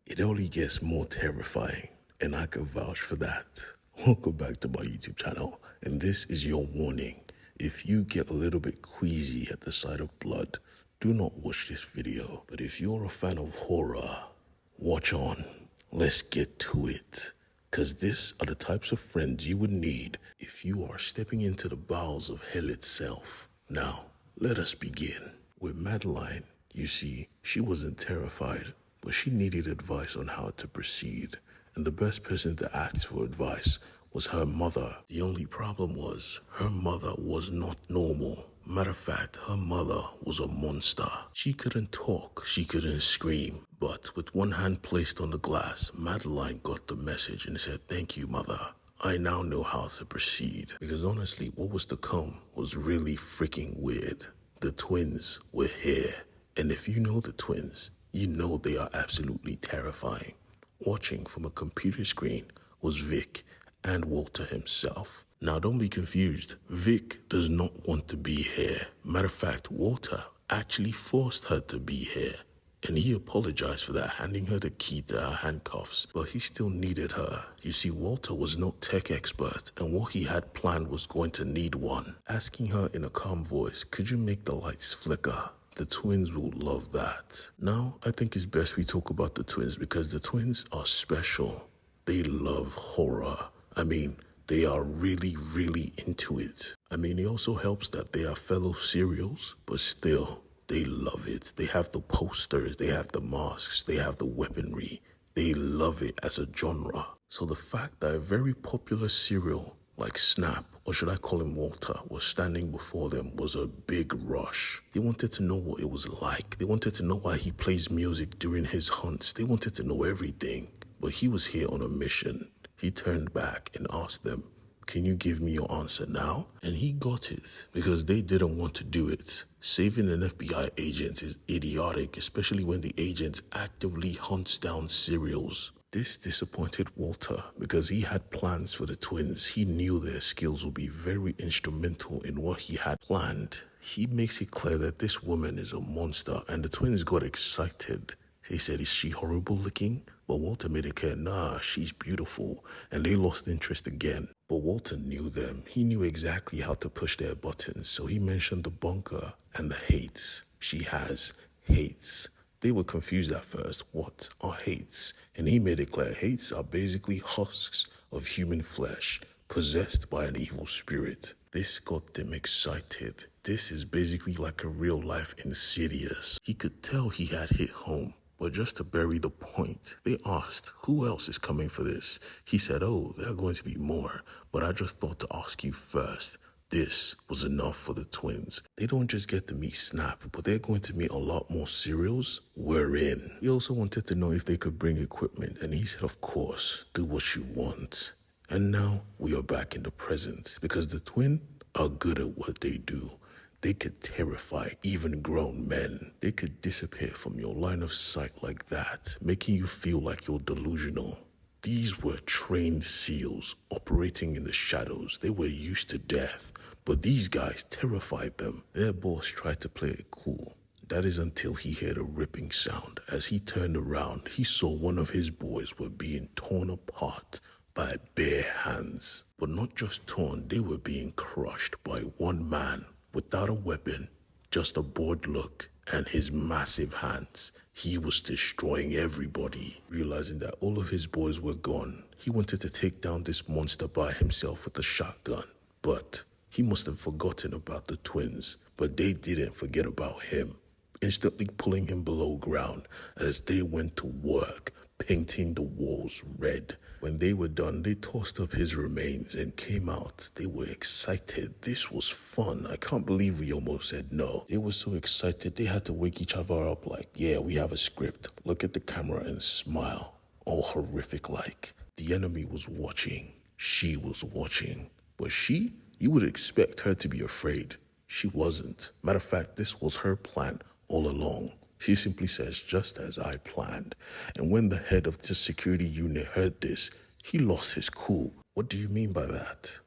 It only gets more terrifying, and I can vouch for that. Welcome back to my YouTube channel, and this is your warning. If you get a little bit queasy at the sight of blood, do not watch this video. But if you're a fan of horror, watch on. Let's get to it. Cause these are the types of friends you would need if you are stepping into the bowels of hell itself. Now, let us begin. With Madeline, you see, she wasn't terrified, but she needed advice on how to proceed. And the best person to ask for advice was her mother. The only problem was, her mother was not normal. Matter of fact, her mother was a monster. She couldn't talk, she couldn't scream. But with one hand placed on the glass, Madeline got the message and said, "Thank you, mother. I now know how to proceed." Because honestly, what was to come was really freaking weird. The twins were here. And if you know the twins, you know they are absolutely terrifying. Watching from a computer screen was Vic and Walter himself. Now don't be confused, Vic does not want to be here. Matter of fact, Walter actually forced her to be here. And he apologized for that, handing her the key to her handcuffs, but he still needed her. You see, Walter was no tech expert, and what he had planned was going to need one. Asking her in a calm voice, "Could you make the lights flicker?" The twins will love that. Now, I think it's best we talk about the twins because the twins are special. They love horror. I mean, they are really, really into it. I mean, it also helps that they are fellow serials, but still, they love it. They have the posters, they have the masks, they have the weaponry. They love it as a genre. So the fact that a very popular serial like Snap, or should I call him Walter, was standing before them was a big rush. They wanted to know what it was like. They wanted to know why he plays music during his hunts. They wanted to know everything. But he was here on a mission. He turned back and asked them, "Can you give me your answer now?" And he got it because they didn't want to do it. Saving an FBI agent is idiotic, especially when the agent actively hunts down serials. This disappointed Walter because he had plans for the twins. He knew their skills would be very instrumental in what he had planned. He makes it clear that this woman is a monster, and the twins got excited. They said, "Is she horrible looking?" But Walter made it clear, "Nah, she's beautiful." And they lost interest again. But Walter knew them. He knew exactly how to push their buttons. So he mentioned the bunker and the hates. She has hates. They were confused at first. What are hates? And he made it clear, hates are basically husks of human flesh possessed by an evil spirit. This got them excited. This is basically like a real life Insidious. He could tell he had hit home. But just to bury the point, they asked, "Who else is coming for this?" He said, "Oh, there are going to be more, but I just thought to ask you first." This was enough for the twins. They don't just get to meet Snap, but they're going to meet a lot more serials. We're in. He also wanted to know if they could bring equipment, and he said, "Of course, do what you want." And now we are back in the present because the twin are good at what they do. They could terrify even grown men. They could disappear from your line of sight like that, making you feel like you're delusional. These were trained SEALs operating in the shadows. They were used to death, but these guys terrified them. Their boss tried to play it cool. That is until he heard a ripping sound. As he turned around, he saw one of his boys were being torn apart by bare hands. But not just torn, they were being crushed by one man without a weapon, just a bored look and his massive hands. He was destroying everybody. Realizing that all of his boys were gone, he wanted to take down this monster by himself with a shotgun. But he must have forgotten about the twins, but they didn't forget about him, instantly pulling him below ground as they went to work, painting the walls red. When they were done, they tossed up his remains and came out. They were excited. This was fun. I can't believe we almost said no. They were so excited, they had to wake each other up like, "Yeah, we have a script. Look at the camera and smile." All horrific like. The enemy was watching. She was watching. But she, you would expect her to be afraid. She wasn't. Matter of fact, this was her plan all along. She simply says, "Just as I planned." And when the head of the security unit heard this, he lost his cool. "What do you mean by that?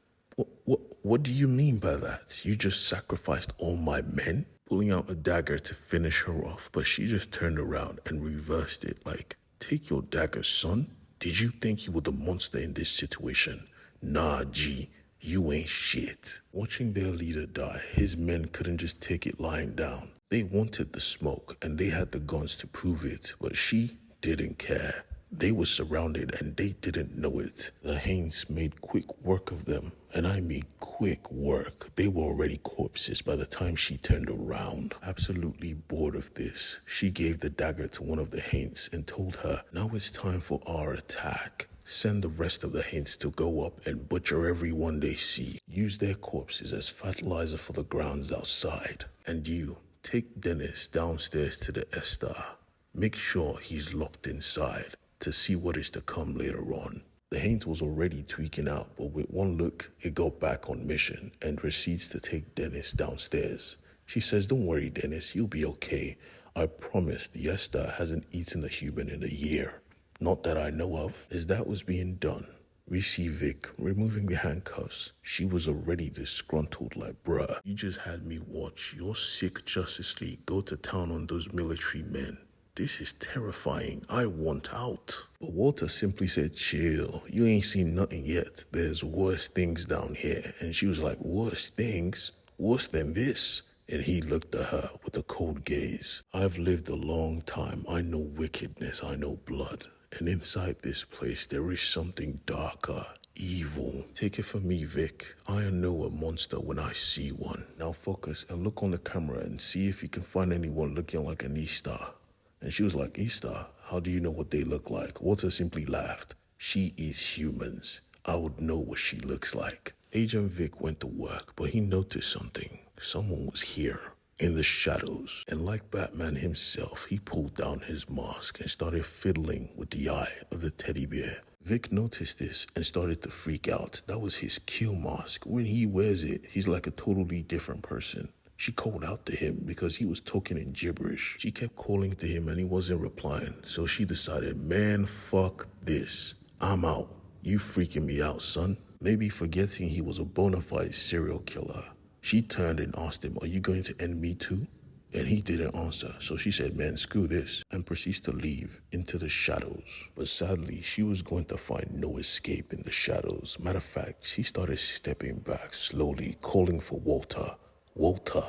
What do you mean by that? You just sacrificed all my men?" Pulling out a dagger to finish her off, but she just turned around and reversed it like, Take your dagger, son. Did you think you were the monster in this situation? Nah, G. You ain't shit. Watching their leader die, his men couldn't just take it lying down. They wanted the smoke, and they had the guns to prove it, but she didn't care. They were surrounded and they didn't know it. The Haines made quick work of them, and I mean quick work. They were already corpses by the time she turned around. Absolutely bored of this, she gave the dagger to one of the Haines and told her, now it's time for our attack. Send the rest of the Haines to go up and butcher everyone they see. Use their corpses as fertilizer for the grounds outside. And you, take Dennis downstairs to the Estar. Make sure he's locked inside to see what is to come later on. The Haines was already tweaking out, but with one look, it got back on mission and proceeds to take Dennis downstairs. She says, don't worry, Dennis, you'll be okay. I promise the Estar hasn't eaten a human in a year. Not that I know of. As that was being done, we see Vic removing the handcuffs. She was already disgruntled like, bruh, you just had me watch your sick Justice League go to town on those military men. This is terrifying. I want out. But Walter simply said, chill. You ain't seen nothing yet. There's worse things down here. And she was like, worse things? Worse than this? And he looked at her with a cold gaze. I've lived a long time. I know wickedness. I know blood. And inside this place, there is something darker, evil. Take it from me, Vic. I know a monster when I see one. Now focus and look on the camera and see if you can find anyone looking like an Estar. And she was like, Estar, how do you know what they look like? Walter simply laughed. She eats humans. I would know what she looks like. Agent Vic went to work, but he noticed something. Someone was here, in the shadows. And like Batman himself, he pulled down his mask and started fiddling with the eye of the teddy bear. Vic noticed this and started to freak out. That was his kill mask. When he wears it, he's like a totally different person. She called out to him because he was talking in gibberish. She kept calling to him and he wasn't replying. So she decided, man, fuck this. I'm out. You freaking me out, son. Maybe forgetting he was a bona fide serial killer. She turned and asked him, are you going to end me too? And he didn't answer. So she said, man, screw this, and proceeds to leave into the shadows. But sadly, she was going to find no escape in the shadows. Matter of fact, she started stepping back slowly, calling for Walter. Walter,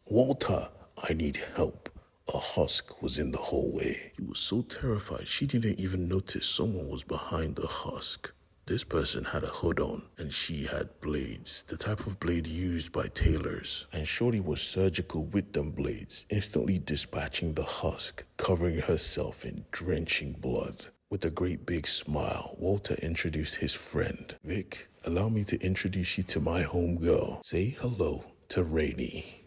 Walter, I need help. A husk was in the hallway. She was so terrified she didn't even notice someone was behind the husk. This person had a hood on, and she had blades, the type of blade used by tailors. And Shorty was surgical with them blades, instantly dispatching the husk, covering herself in drenching blood. With a great big smile, Walter introduced his friend. Vic, allow me to introduce you to my homegirl. Say hello to Rainey.